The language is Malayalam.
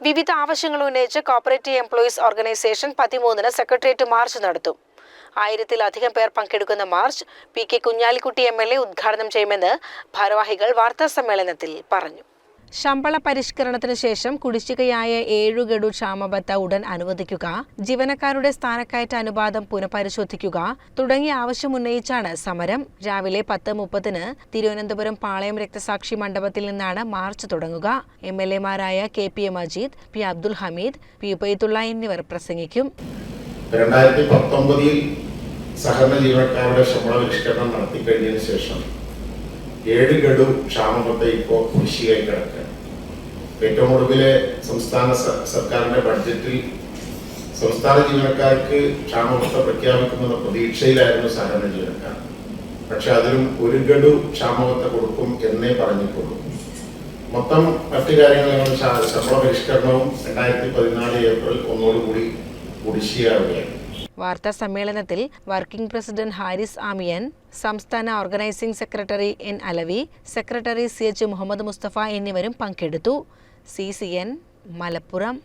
വിവിധ ആവശ്യങ്ങൾ ഉന്നയിച്ച് കോപ്പറേറ്റീവ് എംപ്ലോയീസ് ഓർഗനൈസേഷൻ 13-ന് സെക്രട്ടേറിയറ്റ് മാർച്ച് നടത്തും. 1000-ലധികം പേർ പങ്കെടുക്കുന്ന മാർച്ച് PK കുഞ്ഞാലിക്കുട്ടി MLA ഉദ്ഘാടനം ചെയ്യുമെന്ന് ഭാരവാഹികൾ വാർത്താസമ്മേളനത്തിൽ പറഞ്ഞു. ശമ്പള പരിഷ്കരണത്തിന് ശേഷം കുടിശ്ശികയായ 7 ഗഡു ക്ഷാമബത്ത ഉടൻ അനുവദിക്കുക, ജീവനക്കാരുടെ സ്ഥാനക്കയറ്റ അനുപാതം പുനഃപരിശോധിക്കുക തുടങ്ങിയ ആവശ്യമുന്നയിച്ചാണ് സമരം. രാവിലെ 10:30-ന് തിരുവനന്തപുരം പാളയം രക്തസാക്ഷി മണ്ഡപത്തിൽ നിന്നാണ് മാർച്ച് തുടങ്ങുക. MLA-മാരായ KP Majeed, P Abdul Hameed, P Ubaidullah എന്നിവർ പ്രസംഗിക്കും. 2019-ൽ സഹകരണ ജീവനക്കാരുടെ ശമ്പള പരിഷ്കരണം നടത്തിക്കഴിഞ്ഞതിന് ശേഷം 7 ഗഡു ക്ഷാമബത്ത ഇപ്പോൾ കുടിശ്ശികയായി കിടക്കുക. ഏറ്റവും ഒടുവിലെ സംസ്ഥാന സർക്കാരിന്റെ ബഡ്ജറ്റിൽ സംസ്ഥാന ജീവനക്കാർക്ക് ക്ഷാമബത്ത പ്രഖ്യാപിക്കുമെന്ന പ്രതീക്ഷയിലായിരുന്നു സഹകരണ ജീവനക്കാർ. പക്ഷെ അതിലും 1 ഗഡു ക്ഷാമബത്ത കൊടുക്കും എന്നേ പറഞ്ഞിട്ടുള്ളൂ. മൊത്തം മറ്റു കാര്യങ്ങൾ ശമ്പള പരിഷ്കരണവും 2014 ഏപ്രിൽ 1 കൂടി കുടിശ്ശികയാവുകയാണ്. വാർത്താ സമ്മേളനത്തിൽ വർക്കിംഗ് പ്രസിഡന്റ് ഹാരിസ് ആമിയൻ, സംസ്ഥാന organising secretary N Alavi, secretary CH Muhammad Mustafa എന്നിവരും പങ്കെടുത്തു. CCN മലപ്പുറം.